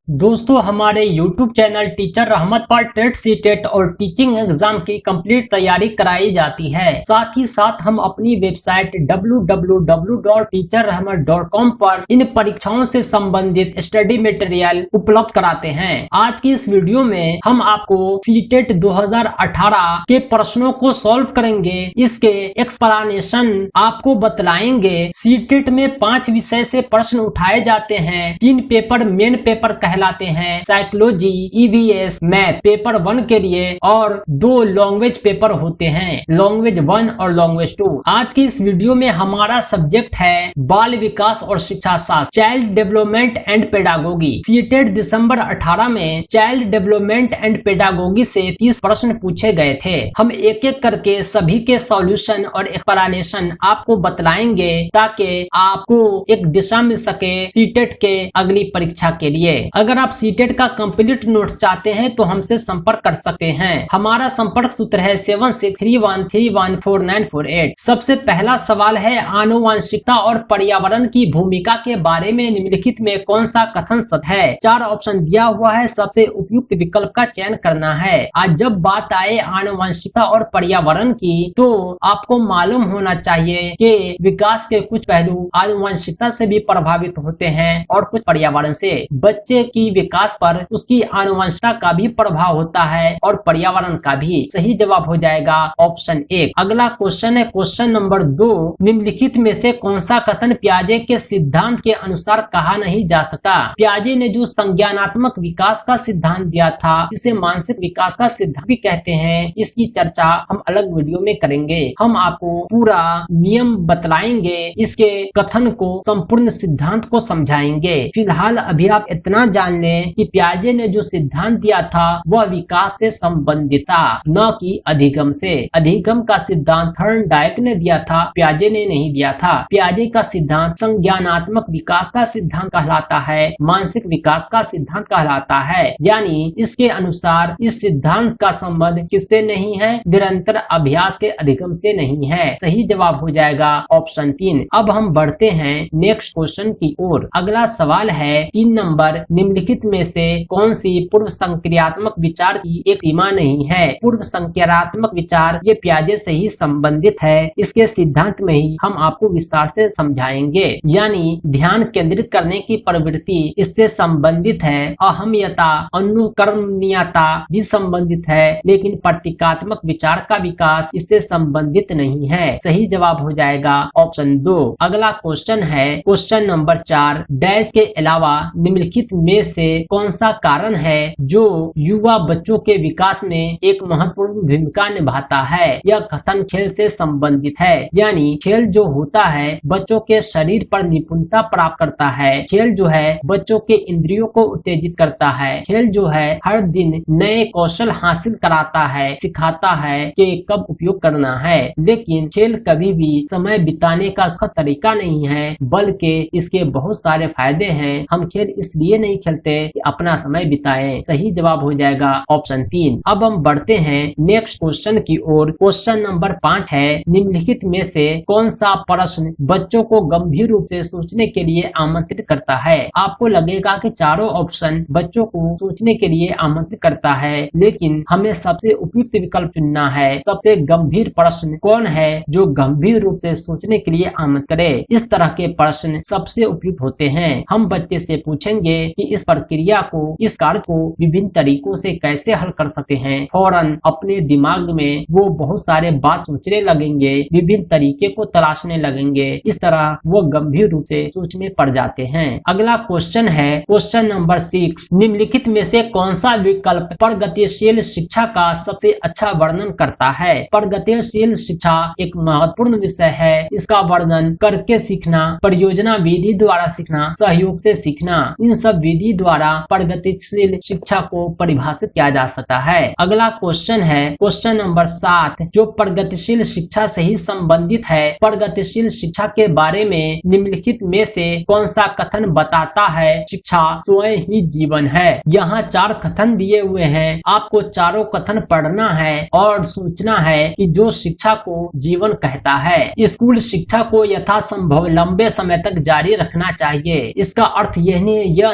दोस्तों, हमारे YouTube channel teacher रहमत पर टेट सीटेट और टीचिंग एग्जाम की कंप्लीट तैयारी कराई जाती है। साथ ही साथ हम अपनी वेबसाइट www.teacherrahmat.com पर इन परीक्षाओं से संबंधित स्टडी मटेरियल उपलब्ध कराते हैं। आज की इस वीडियो में हम आपको सीटेट 2018 के प्रश्नों को सॉल्व करेंगे। इसके एक्सप्लेनेशन आपको बतलाएंगे। सीटेट में 5 विषय से प्रश्न उठाए जाते हैं। 3 पेपर मेन पेपर कहलाते हैं, साइकोलॉजी, ईवीएस, मैथ पेपर 1 के लिए और 2 लैंग्वेज पेपर होते हैं, लैंग्वेज 1 और लैंग्वेज 2। आज की इस वीडियो में हमारा सब्जेक्ट है बाल विकास और शिक्षा शास्त्र, child development and pedagogy. CTET दिसंबर 18 में चाइल्ड डेवलपमेंट एंड पेडागोगी से 30 प्रश्न पूछे गए थे। हम एक एक करके सभी के सॉल्यूशन और एक्सप्लेनेशन आपको बतलाएंगे ताकि आपको एक दिशा मिल सके सीटेट के अगली परीक्षा के लिए। अगर आप सीटेट का कंप्लीट नोट्स चाहते हैं तो हमसे संपर्क कर सकते हैं। हमारा संपर्क सूत्र है 7631314948। सबसे पहला सवाल है, आनुवंशिकता और पर्यावरण की भूमिका के बारे में निम्नलिखित में कौन सा कथन सत्य है? 4 ऑप्शन दिया हुआ है, सबसे उपयुक्त विकल्प का चयन करना है। आज जब बात आए आनुवंशिकता और पर्यावरण की तो आपको मालूम होना चाहिए कि विकास के कुछ पहलू आनुवंशिकता से भी प्रभावित होते हैं और कुछ पर्यावरण से। बच्चे की विकास पर उसकी आनुवंशिकता का भी प्रभाव होता है और पर्यावरण का भी। सही जवाब हो जाएगा ऑप्शन 1। अगला क्वेश्चन है क्वेश्चन नंबर 2, निम्नलिखित में से कौन सा कथन पियाजे के सिद्धांत के अनुसार कहा नहीं जा सकता? पियाजे ने जो संज्ञानात्मक विकास का सिद्धांत दिया था, जिसे मानसिक विकास का सिद्धांत भी कहते हैं, इसकी चर्चा हम अलग वीडियो में करेंगे। हम आपको पूरा नियम बतलाएंगे, इसके कथन को, संपूर्ण सिद्धांत को समझाएंगे। फिलहाल अभी आप इतना जान लें कि पियाजे ने जो सिद्धांत दिया था वह विकास से संबंधित था, न कि अधिगम से। अधिगम का सिद्धांत थॉर्नडाइक ने दिया था, पियाजे ने नहीं दिया था। पियाजे का सिद्धांत संज्ञानात्मक विकास का सिद्धांत कहलाता है, मानसिक विकास का सिद्धांत कहलाता है। यानी इसके अनुसार इस सिद्धांत का संबंध किससे नहीं है? निरंतर अभ्यास के अधिगम से नहीं है। सही जवाब हो जाएगा ऑप्शन 3। अब हम बढ़ते हैं नेक्स्ट क्वेश्चन की ओर। अगला सवाल है 3 नंबर, निम्नलिखित में से कौन सी पूर्व संक्रियात्मक विचार की एक सीमा नहीं है? पूर्व संक्रियात्मक विचार ये पियाजे से ही संबंधित है। इसके सिद्धांत में ही हम आपको विस्तार से समझाएंगे। यानी ध्यान केंद्रित करने की प्रवृत्ति इससे संबंधित है। अहमियता, अनुकरणीयता भी संबंधित है, लेकिन प्रतीकात्मक विचार का विकास इससे संबंधित नहीं है। सही जवाब हो जाएगा ऑप्शन 2। अगला क्वेश्चन है क्वेश्चन नंबर 4, डैश के अलावा निम्नलिखित में से कौन सा कारण है जो युवा बच्चों के विकास में एक महत्वपूर्ण भूमिका निभाता है? यह कथन खेल से संबंधित है। यानी खेल जो होता है बच्चों के शरीर पर निपुणता प्राप्त करता है। खेल जो है बच्चों के इंद्रियों को उत्तेजित करता है। खेल जो है हर दिन नए कौशल हासिल कराता है, सिखाता है कि कब उपयोग करना है। लेकिन खेल कभी भी समय बिताने का उसका तरीका नहीं है, बल्कि इसके बहुत सारे फायदे हैं। हम खेल इसलिए नहीं खेलते कि अपना समय बिताएं। सही जवाब हो जाएगा ऑप्शन 3। अब हम बढ़ते हैं नेक्स्ट क्वेश्चन की ओर। क्वेश्चन नंबर 5 है, निम्नलिखित में से कौन सा प्रश्न बच्चों को गंभीर रूप से सोचने के लिए आमंत्रित करता है? आपको लगेगा कि चारों ऑप्शन बच्चों को सोचने के लिए आमंत्रित करता है, लेकिन हमें सबसे उपयुक्त विकल्प चुनना है। सबसे गंभीर प्रश्न कौन है जो गंभीर रूप से सोचने के लिए आमंत्रित करे? इस तरह के प्रश्न सबसे उपयुक्त होते हैं। हम बच्चे से पूछेंगे कि इस प्रक्रिया को, इस कार्य को विभिन्न तरीकों से कैसे हल कर सकते हैं। फौरन अपने दिमाग में वो बहुत सारे बात सोचने लगेंगे, विभिन्न तरीके को तलाशने लगेंगे। इस तरह वो गंभीर रूप से सोच में पड़ जाते हैं। अगला क्वेश्चन है क्वेश्चन नंबर 6, निम्नलिखित में से कौन सा विकल्प प्रगतिशील शिक्षा का सबसे अच्छा वर्णन करता है? प्रगतिशील शिक्षा एक महत्वपूर्ण विषय है। इसका वर्णन करके सीखना, परियोजना विधि द्वारा सीखना, सहयोग से सीखना, इन सब विधि द्वारा प्रगतिशील शिक्षा को परिभाषित किया जा सकता है। अगला क्वेश्चन है क्वेश्चन नंबर 7, जो प्रगतिशील शिक्षा से ही संबंधित है। प्रगतिशील शिक्षा के बारे में निम्नलिखित में से कौन सा कथन बताता है शिक्षा स्वयं ही जीवन है? यहाँ 4 कथन दिए हुए हैं। आपको चारों कथन पढ़ना है और सोचना है कि जो शिक्षा को जीवन कहता है। स्कूल शिक्षा को यथासंभव लंबे समय तक जारी रखना चाहिए। इसका अर्थ यह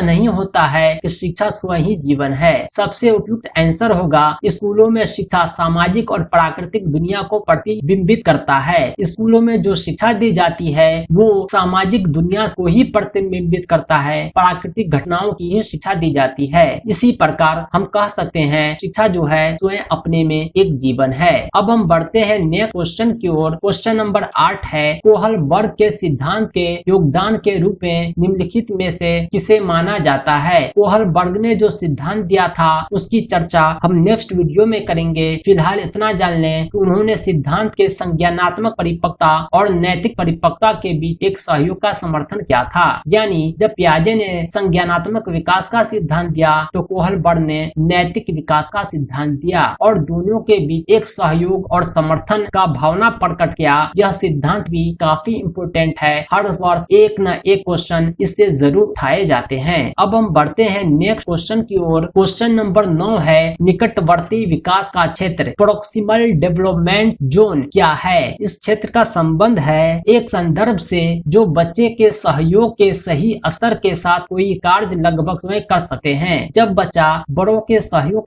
नहीं होता है कि शिक्षा स्वयं ही जीवन है। सबसे उपयुक्त आंसर होगा स्कूलों में शिक्षा सामाजिक और प्राकृतिक दुनिया को प्रतिबिंबित करता है। स्कूलों में जो शिक्षा दी जाती है वो सामाजिक दुनिया को ही प्रतिबिंबित करता है, प्राकृतिक घटनाओं की ही शिक्षा दी जाती है। इसी प्रकार हम कह सकते हैं शिक्षा जो है स्वयं अपने में एक जीवन है। अब हम बढ़ते हैं नेक्स्ट क्वेश्चन की ओर। क्वेश्चन नंबर 8 है, कोहलबर्ग के सिद्धांत के योगदान के रूप में निम्नलिखित में से किसे माना जाता है? कोहलबर्ग ने जो सिद्धांत दिया था उसकी चर्चा हम नेक्स्ट वीडियो में करेंगे। फिलहाल इतना जान लें कि उन्होंने सिद्धांत के संज्ञानात्मक परिपक्वता और नैतिक परिपक्वता के बीच एक सहयोग का समर्थन किया था। यानी जब पियाजे ने संज्ञानात्मक विकास का सिद्धांत दिया तो कोहलबर्ग ने नैतिक विकास का सिद्धांत दिया और दोनों के बीच एक सहयोग और समर्थन का भावना प्रकट किया। यह सिद्धांत भी काफी इम्पोर्टेंट है, हर वर्ष एक न एक क्वेश्चन इससे जरूर उठाए जाते हैं। अब हम बढ़ते हैं नेक्स्ट क्वेश्चन की ओर। क्वेश्चन नंबर 9 है, निकटवर्ती विकास का क्षेत्र प्रोक्सिमल डेवलपमेंट जोन क्या है? इस क्षेत्र का संबंध है एक संदर्भ से जो बच्चे के सहयोग के सही स्तर के साथ कोई कार्य लगभग स्वयं कर सकते हैं। जब बच्चा बड़ों के सहयोग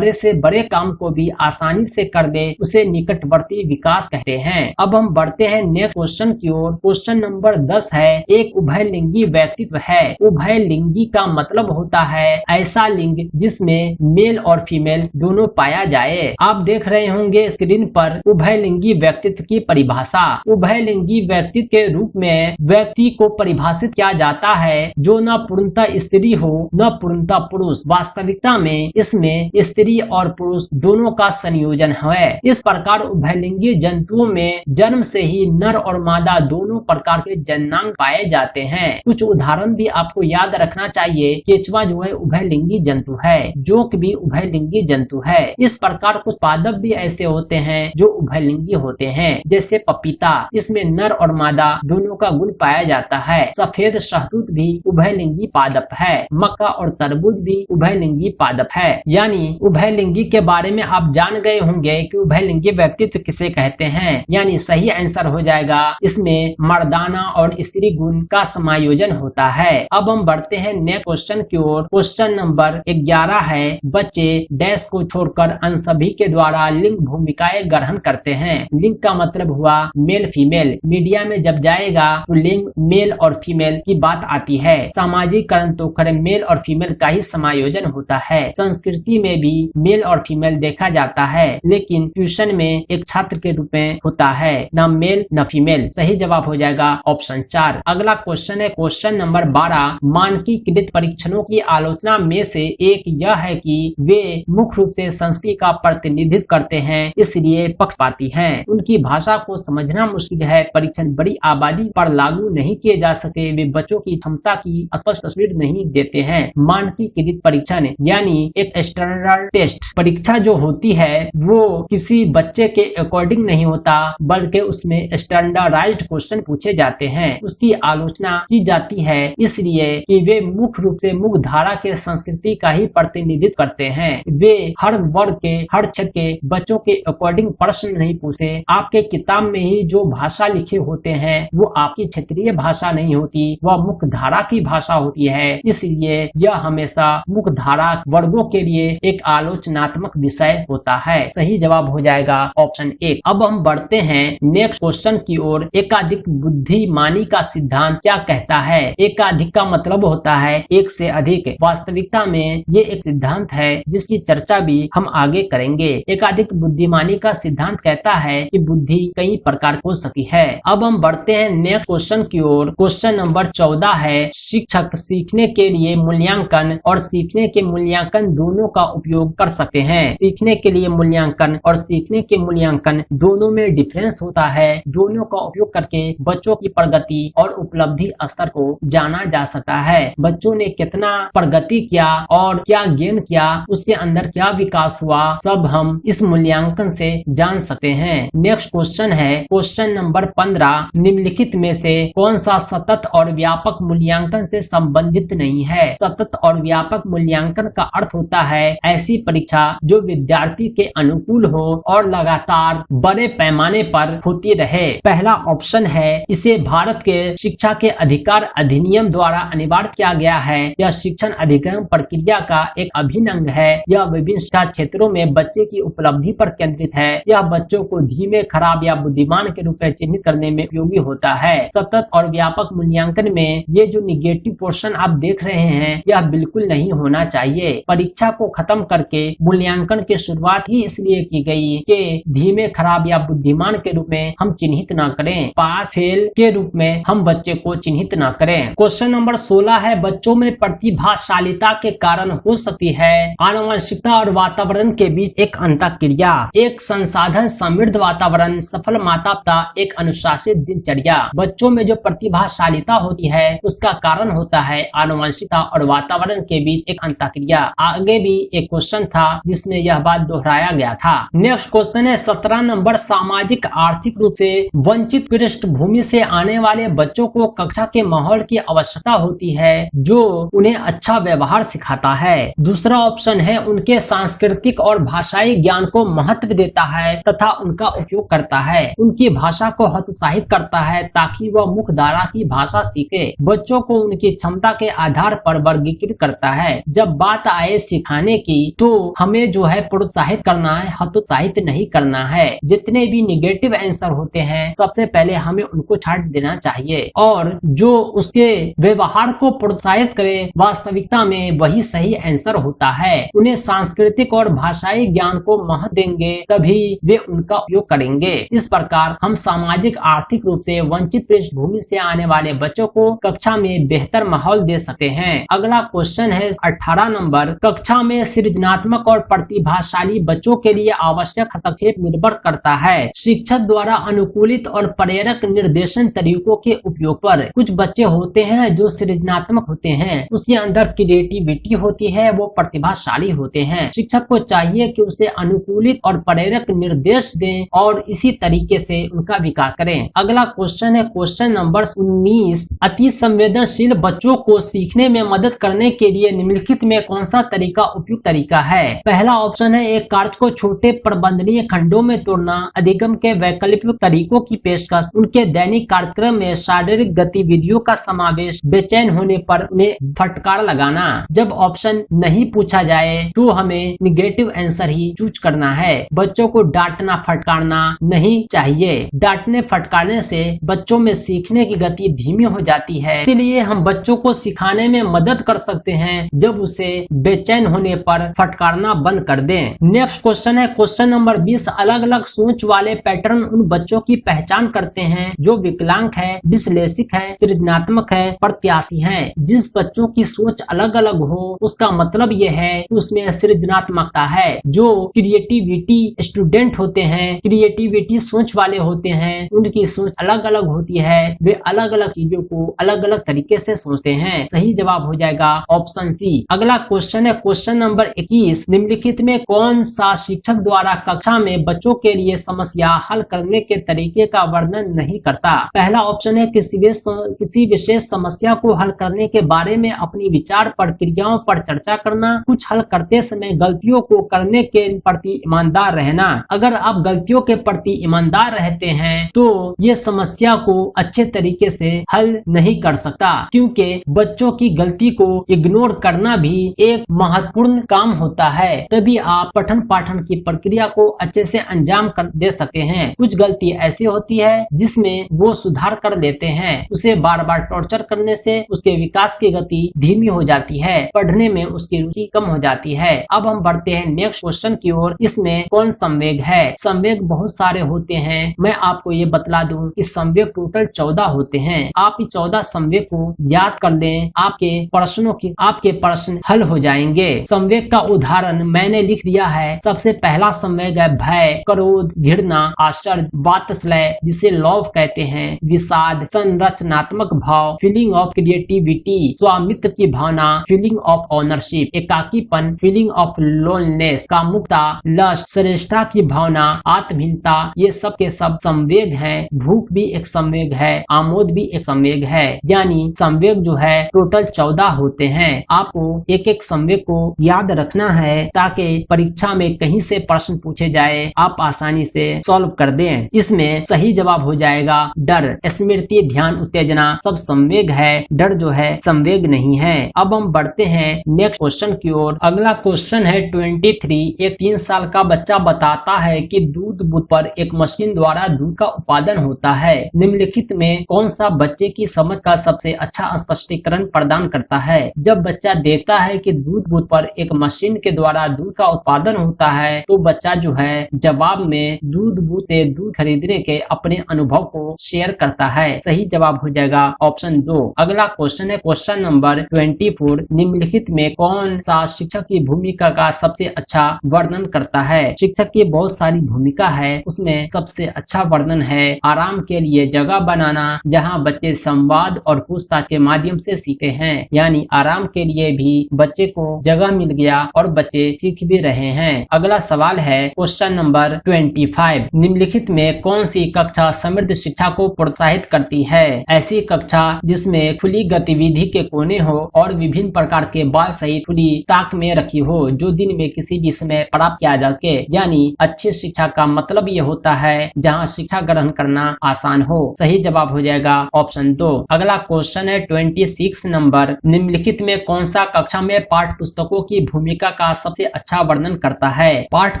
से बड़े काम को भी आसानी से कर दे उसे निकटवर्ती विकास कहते हैं। अब हम बढ़ते हैं नेक्स्ट क्वेश्चन की ओर। क्वेश्चन नंबर 10 है, एक उभयलिंगी व्यक्तित्व है। उभयलिंगी का मतलब होता है ऐसा लिंग जिसमें मेल और फीमेल दोनों पाया जाए। आप देख रहे होंगे स्क्रीन पर उभयलिंगी व्यक्तित्व की परिभाषा। उभयलिंगी व्यक्तित्व के रूप में व्यक्ति को परिभाषित किया जाता है जो न पूर्णतः स्त्री हो न पूर्णतः पुरुष। वास्तविकता में इसमें स्त्री और पुरुष दोनों का संयोजन है। इस प्रकार उभयलिंगी जंतुओं में जन्म से ही नर और मादा दोनों प्रकार के जन्नांग पाए जाते हैं। कुछ उदाहरण भी आपको याद रखना चाहिए। केचुआ जो है उभयलिंगी जंतु है, जोंक भी उभयलिंगी जंतु है। इस प्रकार कुछ पादप भी ऐसे होते हैं जो उभयलिंगी होते हैं, जैसे पपीता, इसमें नर और मादा दोनों का गुण पाया जाता है। सफेद शहतूत भी उभयलिंगी पादप है। मक्का और तरबूज भी उभयलिंगी पादप है। यानी उभयलिंगी के बारे में आप जान गए होंगे कि उभयलिंगी व्यक्तित्व किसे कहते हैं। यानी सही आंसर हो जाएगा इसमें मर्दाना और स्त्री गुण का समायोजन होता है। अब हम बढ़ते हैं नेक्स्ट क्वेश्चन की ओर। क्वेश्चन नंबर 11 है, बच्चे डैश को छोड़कर अन्य सभी के द्वारा लिंग भूमिकाएं ग्रहण करते हैं। लिंग का मतलब हुआ मेल फीमेल। मीडिया में जब जाएगा तो लिंग मेल और फीमेल की बात आती है। सामाजिकरण तो खैर मेल और फीमेल का ही समायोजन होता है। संस्कृति में भी मेल और फीमेल देखा जाता है, लेकिन ट्यूशन में एक छात्र के रूप में होता है, न मेल न फीमेल। सही जवाब हो जाएगा ऑप्शन 4। अगला क्वेश्चन है क्वेश्चन नंबर 12, मानकीकृत परीक्षणों की आलोचना में से एक यह है कि वे मुख्य रूप से संस्कृति का प्रतिनिधित्व करते हैं, इसलिए पक्षपाती हैं। उनकी भाषा को समझना मुश्किल है। परीक्षण बड़ी आबादी पर लागू नहीं किए जा सकते। वे बच्चों की क्षमता की स्पष्ट तस्वीर नहीं देते हैं। मानकीकृत परीक्षण यानी एक स्टैंडर्ड टेस्ट परीक्षा जो होती है वो किसी बच्चे के अकॉर्डिंग नहीं होता, बल्कि उसमें स्टैंडर्डाइज्ड क्वेश्चन पूछे जाते हैं। उसकी आलोचना की जाती है इसलिए कि वे मुख्य रूप से मुख्य धारा के संस्कृति का ही प्रतिनिधित्व करते हैं। वे हर वर्ग के हर क्षेत्र के बच्चों के अकॉर्डिंग प्रश्न नहीं पूछते। आपके किताब में ही जो भाषा लिखे होते हैं वो आपकी क्षेत्रीय भाषा नहीं होती, वह मुख्य धारा की भाषा होती है। इसलिए यह हमेशा मुख्य धारा वर्गों के लिए एक आलोचनात्मक विषय होता है। सही जवाब हो जाएगा ऑप्शन 1। अब हम बढ़ते हैं नेक्स्ट क्वेश्चन की ओर। एकाधिक बुद्धिमानी का सिद्धांत क्या कहता है? एकाधिक का मतलब होता है एक से अधिक। वास्तविकता में ये एक सिद्धांत है जिसकी चर्चा भी हम आगे करेंगे। एकाधिक बुद्धिमानी का सिद्धांत कहता है कि बुद्धि कई प्रकार हो सकती है। अब हम बढ़ते हैं नेक्स्ट क्वेश्चन की ओर। क्वेश्चन नंबर 14 है, शिक्षक सीखने के लिए मूल्यांकन और सीखने के मूल्यांकन दोनों का उपयोग कर सकते हैं। सीखने के लिए मूल्यांकन और सीखने के मूल्यांकन दोनों में डिफरेंस होता है। दोनों का उपयोग करके बच्चों की प्रगति और उपलब्धि स्तर को जाना जा सकता है। बच्चों ने कितना प्रगति किया और क्या गेन किया, उसके अंदर क्या विकास हुआ, सब हम इस मूल्यांकन से जान सकते हैं। नेक्स्ट क्वेश्चन है क्वेश्चन नंबर 15, निम्नलिखित में से कौन सा सतत और व्यापक मूल्यांकन से संबंधित नहीं है? सतत और व्यापक मूल्यांकन का अर्थ होता है ऐसी परीक्षा जो विद्यार्थी के अनुकूल हो और लगातार बड़े पैमाने पर होती रहे। पहला ऑप्शन है, इसे भारत के शिक्षा के अधिकार अधिनियम द्वारा अनिवार्य किया गया है। यह शिक्षण अधिगम प्रक्रिया का एक अभिन्न अंग है। यह विभिन्न शिक्षा क्षेत्रों में बच्चे की उपलब्धि पर केंद्रित है। यह बच्चों को धीमे, खराब या बुद्धिमान के रूप में चिन्हित करने में उपयोगी होता है। सतत और व्यापक मूल्यांकन में ये जो निगेटिव पोर्शन आप देख रहे हैं, यह बिल्कुल नहीं होना चाहिए। परीक्षा को खत्म करके मूल्यांकन की शुरुआत ही इसलिए की गई कि धीमे, खराब या बुद्धिमान के रूप में हम चिन्हित न करें, पास फेल के रूप में हम बच्चे को चिन्हित न करें। क्वेश्चन नंबर 16 है, बच्चों में प्रतिभाशालिता के कारण हो सकती है आनुवंशिकता और वातावरण के बीच एक अंतःक्रिया। एक संसाधन समृद्ध वातावरण, सफल माता पिता, एक अनुशासित दिनचर्या। बच्चों में जो प्रतिभाशालिता होती है उसका कारण होता है आनुवंशिकता और वातावरण के बीच एक अंतःक्रिया। आगे भी एक क्वेश्चन था जिसमें यह बात दोहराया गया था। नेक्स्ट क्वेश्चन है 17 नंबर, सामाजिक आर्थिक रूप से वंचित पृष्ठभूमि से आने वाले बच्चों को कक्षा के माहौल की आवश्यकता होती है जो उन्हें अच्छा व्यवहार सिखाता है। दूसरा ऑप्शन है उनके सांस्कृतिक और भाषाई ज्ञान को महत्व देता है तथा उनका उपयोग करता है, उनकी भाषा को हतोत्साहित करता है ताकि वह मुख्य धारा की भाषा सीखे। बच्चों को उनकी क्षमता के आधार पर वर्गीकृत करता है। जब बात आए सिखाने की तो हमें जो है प्रोत्साहित करना है, हतोत्साहित नहीं करना है। जितने भी निगेटिव आंसर होते हैं सबसे पहले हमें उनको छाट देना चाहिए और जो उसके व्यवहार को प्रोत्साहित करे वास्तविकता में वही सही आंसर होता है। उन्हें सांस्कृतिक और भाषाई ज्ञान को महत्व देंगे तभी वे उनका उपयोग करेंगे। इस प्रकार हम सामाजिक आर्थिक रूप से वंचित पृष्ठभूमि से आने वाले बच्चों को कक्षा में बेहतर माहौल दे सकते हैं। अगला क्वेश्चन है 18 नंबर, कक्षा में सृजनात्मक और प्रतिभाशाली बच्चों के लिए आवश्यक हस्तक्षेप निर्भर करता है शिक्षक द्वारा अनुकूलित और प्रेरक निर्देशन तरीकों के उपयोग पर। कुछ बच्चे होते हैं जो सृजनात्मक होते हैं, उसके अंदर क्रिएटिविटी होती है, वो प्रतिभाशाली होते हैं। शिक्षक को चाहिए कि उसे अनुकूलित और प्रेरक निर्देश दें और इसी तरीके से उनका विकास करें। अगला क्वेश्चन है क्वेश्चन नंबर 19, अति संवेदनशील बच्चों को सीखने में मदद करने के लिए निम्नलिखित में कौन सा तरीका उपयुक्त तरीका है। पहला ऑप्शन है एक कार्य को छोटे प्रबंधनीय खंडों में तोड़ना, अधिगम के वैकल्पिक तरीकों की पेशकश, उनके दैनिक कार्यक्रम में शारीरिक गतिविधियों का समावेश, बेचैन होने पर उन्हें फटकार लगाना। जब ऑप्शन नहीं पूछा जाए तो हमें निगेटिव आंसर ही चूज करना है। बच्चों को डांटना फटकारना नहीं चाहिए। डांटने फटकारने से बच्चों में सीखने की गति धीमी हो जाती है, इसलिए हम बच्चों को सिखाने में मदद कर सकते हैं जब उसे बेचैन होने पर फटकारना बंद कर दें। नेक्स्ट क्वेश्चन है क्वेश्चन नंबर 20, अलग अलग सोच वाले पैटर्न उन बच्चों की पहचान करते हैं जो विकलांग है, डिस्लेक्सिक है, सृजनात्मक है, प्रत्याशी है। जिस बच्चों की सोच अलग अलग हो उसका मतलब यह है कि उसमें सृजनात्मकता है। जो क्रिएटिविटी स्टूडेंट होते हैं, क्रिएटिविटी सोच वाले होते हैं, उनकी सोच अलग अलग होती है, वे अलग अलग चीजों को अलग अलग तरीके से सोचते हैं। सही जवाब हो जाएगा ऑप्शन सी। अगला क्वेश्चन है क्वेश्चन नंबर 21, निम्नलिखित में कौन सा शिक्षक द्वारा कक्षा में बच्चों के लिए समस्या हल करने के तरीके का वर्णन नहीं करता। पहला ऑप्शन है किसी विशेष समस्या को हल करने के बारे में अपनी विचार प्रक्रियाओं पर चर्चा करना, कुछ हल करते समय गलतियों को करने के प्रति ईमानदार रहना। अगर आप गलतियों के प्रति ईमानदार रहते हैं तो ये समस्या को अच्छे तरीके से हल नहीं कर सकता, क्योंकि बच्चों की गलती को इग्नोर करना भी एक महत्वपूर्ण काम होता है। तभी आप पठन पाठन की प्रक्रिया को अच्छे से अंजाम कर दे सकते हैं। कुछ गलती ऐसी होती है जिसमें वो सुधार कर लेते हैं, उसे बार बार टॉर्चर करने से उसके विकास की गति धीमी हो जाती है, पढ़ने में उसकी रुचि कम हो जाती है। अब हम बढ़ते हैं नेक्स्ट क्वेश्चन की ओर। इसमें कौन संवेग है। संवेग बहुत सारे होते हैं। मैं आपको ये बतला दूं कि संवेग टोटल 14 होते हैं। आप इस 14 संवेग को याद कर लें, आपके प्रश्न हल हो जाएंगे। संवेग का उदाहरण मैंने लिख दिया है। सबसे पहला संवेग है भय, क्रोध, घृणा, आश्चर्य, वात्सल्य जिसे लव कहते हैं, विषाद, संरचनात्मक भाव, फीलिंग ऑफ क्रिएटिविटी, स्वामित्व की भावना, फीलिंग ऑफ ऑनरशिप, एकाकीपन, फीलिंग ऑफ लोनलेस, कामुकता, लस्ट, श्रेष्ठता की भावना, आत्महीनता, ये सब के सब संवेग हैं। भूख भी एक संवेग है, आमोद भी एक संवेग है। यानी संवेग जो है टोटल 14 होते हैं। आपको एक एक संवेग को याद रखना है ताकि परीक्षा में कहीं से प्रश्न पूछे जाए आप आसानी से सॉल्व कर दें। इसमें सही जवाब हो जाएगा डर, स्मृति, ध्यान, उत्तेजना सब संवेग है। डर जो है संवेग नहीं है। अब हम बढ़ते हैं नेक्स्ट क्वेश्चन की ओर। अगला क्वेश्चन है 23। एक 3 साल का बच्चा बताता है कि दूध बूथ पर एक मशीन द्वारा दूध का उत्पादन होता है। निम्नलिखित में कौन सा बच्चे की समझ का सबसे अच्छा स्पष्टीकरण प्रदान करता है? जब बच्चा देखता है कि दूध बूथ पर एक मशीन के द्वारा दूध का उत्पादन होता है तो बच्चा जो है जवाब में दूध बूथ से दूध खरीदने के अपने अनुभव को शेयर करता है। सही जवाब हो जाएगा ऑप्शन 2। अगला क्वेश्चन है क्वेश्चन नंबर 24। निम्नलिखित में कौन सा शिक्षक की भूमिका का सबसे अच्छा वर्णन करता है? शिक्षक की बहुत सारी भूमिका है, उसमें सबसे अच्छा वर्णन है आराम के लिए जगह बनाना, जहां बच्चे संवाद और पूछताछ के माध्यम से सीखे हैं। यानी आराम के लिए भी बच्चे को जगह मिल गया और बच्चे सीख भी रहे हैं। अगला सवाल है क्वेश्चन नंबर 25। निम्नलिखित में कौन सी कक्षा समृद्ध शिक्षा को प्रोत्साहित करती है? ऐसी कक्षा जिसमें खुली गतिविधि के कोने हो और विभिन्न प्रकार के बाल सहित खुली ताक में रखी हो, जो दिन में किसी भी समय प्राप्त किया जा सके। यानी अच्छी शिक्षा का मतलब ये होता है जहाँ शिक्षा ग्रहण करना आसान हो। सही जवाब हो जाएगा ऑप्शन 2। अगला क्वेश्चन है 26 नंबर। निम्नलिखित में कौन सा कक्षा में पाठ्य पुस्तकों की भूमिका का सबसे अच्छा वर्णन करता है? पाठ्य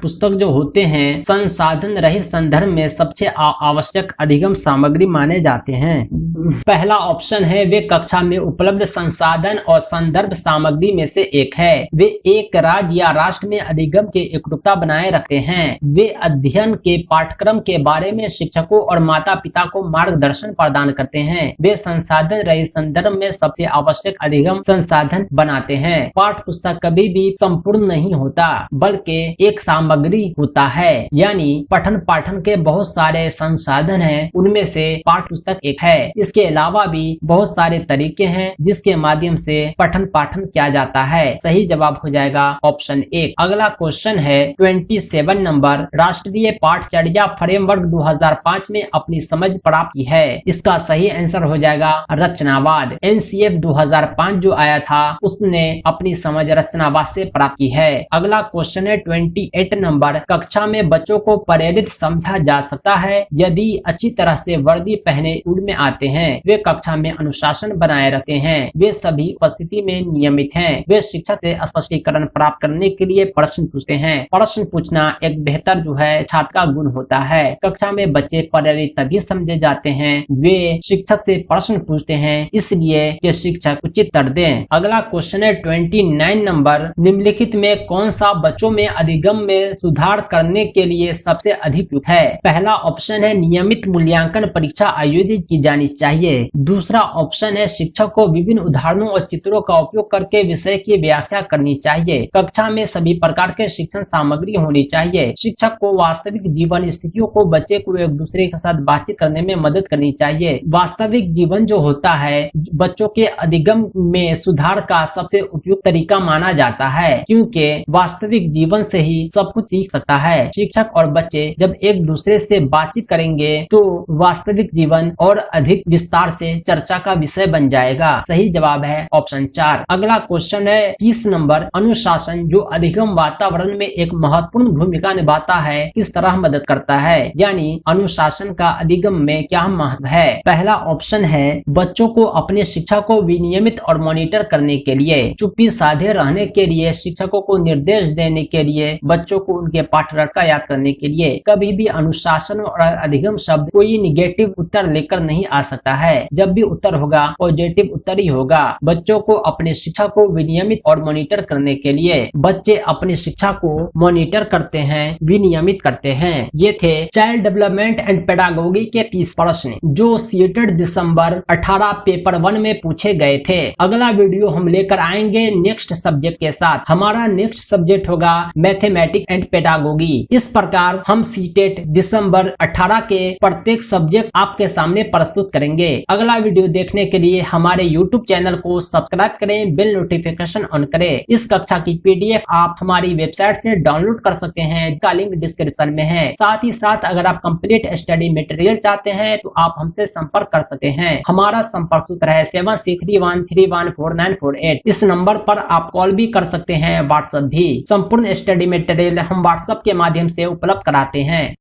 पुस्तक जो होते हैं संसाधन रहित संदर्भ में सबसे आवश्यक अधिगम सामग्री माने जाते हैं। पहला ऑप्शन है वे कक्षा में उपलब्ध संसाधन और संदर्भ सामग्री में से एक है। वे एक राज्य या राष्ट्र में अधिगम के एकरूपता बनाए रखते हैं। वे अध्ययन के पाठ्यक्रम के बारे में शिक्षकों और माता पिता को मार्गदर्शन प्रदान करते हैं। वे संसाधन रहित संदर्भ में सबसे आवश्यक अधिगम संसाधन बनाते हैं। पाठ्य पुस्तक कभी भी संपूर्ण नहीं होता बल्कि एक सामग्री होता है। यानी पठन पाठन के बहुत सारे संसाधन हैं, उनमें से पाठ्य पुस्तक एक है। इसके अलावा भी बहुत सारे तरीके हैं जिसके माध्यम से पठन पाठन किया जाता है। सही जवाब हो जाएगा ऑप्शन 1। अगला क्वेश्चन है 27 नंबर। राष्ट्रीय पाठचर्या फ्रेमवर्क 2005 में अपनी समझ प्राप्त की है। इसका सही आंसर हो जाएगा रचनावाद। NCF 2005 जो आया था उसने अपनी समझ रचनावाद से प्राप्त की है। अगला क्वेश्चन है 28 नंबर। कक्षा में बच्चों को प्रेरित समझा जा सकता है यदि अच्छी तरह से वर्दी पहने स्कूल में आते हैं, वे कक्षा में अनुशासन बनाए रखते हैं, वे सभी उपस्थिति में नियमित हैं, वे शिक्षक से स्पष्टीकरण प्राप्त करने के लिए प्रश्न पूछते हैं। प्रश्न पूछना एक बेहतर जो है छात्र का गुण होता है। कक्षा में बच्चे प्रेरित तभी समझे जाते हैं वे शिक्षक से प्रश्न पूछते हैं, इसलिए कि शिक्षक उचित उत्तर दें। अगला क्वेश्चन है 29 नंबर। निम्नलिखित में कौन सा बच्चों में अधिगम में सुधार करने के लिए सबसे अधिक उपयुक्त है? पहला ऑप्शन है नियमित मूल्यांकन परीक्षा आयोजित की जानी चाहिए। दूसरा ऑप्शन है शिक्षक को विभिन्न उदाहरणों और चित्रों का उपयोग करके विषय की व्याख्या करनी चाहिए। कक्षा में सभी प्रकार के शिक्षण सामग्री होनी चाहिए। शिक्षक को वास्तविक जीवन स्थितियों को बच्चे को एक दूसरे के साथ बातचीत करने में मदद करनी चाहिए। वास्तविक जीवन जो होता है बच्चों के अधिगम में सुधार का सबसे उपयुक्त तरीका माना जाता है, क्योंकि वास्तविक जीवन से ही सब कुछ सीख सकता है। शिक्षक और बच्चे जब एक दूसरे से बातचीत करेंगे तो वास्तविक जीवन और अधिक विस्तार से चर्चा का विषय बन जाएगा। सही जवाब है ऑप्शन 4। अगला क्वेश्चन है 30 नंबर। अनुशासन जो अधिगम वातावरण में एक महत्वपूर्ण भूमिका निभाता है किस तरह मदद करता है? यानी अनुशासन का अधिगम में क्या महत्व है? पहला ऑप्शन है बच्चों को अपनी शिक्षा को विनियमित और मॉनिटर करने के लिए, चुप्पी साधे रहने के लिए, शिक्षकों को निर्देश देने के लिए, बच्चों को उनके पाठरका याद करने के लिए। कभी भी अनुशासन और अधिगम शब्द कोई निगेटिव उत्तर लेकर नहीं आ सकता है। जब भी उत्तर होगा पॉजिटिव उत्तर ही होगा। बच्चों को अपनी शिक्षा को विनियमित और मॉनिटर करने के लिए, बच्चे अपनी शिक्षा को मॉनिटर करते हैं, विनियमित करते हैं। ये थे चाइल्ड डेवलपमेंट एंड पेडागोगी के 30 प्रश्न जो सीटेड दिसंबर 18 पेपर 1 में पूछे गए थे। अगला वीडियो हम लेकर आएंगे नेक्स्ट सब्जेक्ट के साथ। हमारा नेक्स्ट सब्जेक्ट होगा मैथमेटिक्स एंड पेडागोगी। इस प्रकार हम सीटेट दिसंबर 18 के प्रत्येक सब्जेक्ट आपके सामने प्रस्तुत करेंगे। अगला वीडियो देखने के लिए हमारे YouTube चैनल को सब्सक्राइब करें, बेल नोटिफिकेशन ऑन करें। इस कक्षा की PDF आप हमारी वेबसाइट से डाउनलोड कर सकते हैं, इसका लिंक डिस्क्रिप्शन में है। साथ ही साथ अगर आप कंप्लीट स्टडी मटेरियल चाहते हैं तो आप हमसे संपर्क कर सकते हैं। हमारा संपर्क सूत्र है 7631314948। इस नंबर पर आप कॉल भी कर सकते हैं, व्हाट्सएप भी। संपूर्ण स्टडी मटेरियल हम व्हाट्सएप के माध्यम से उपलब्ध कराते हैं।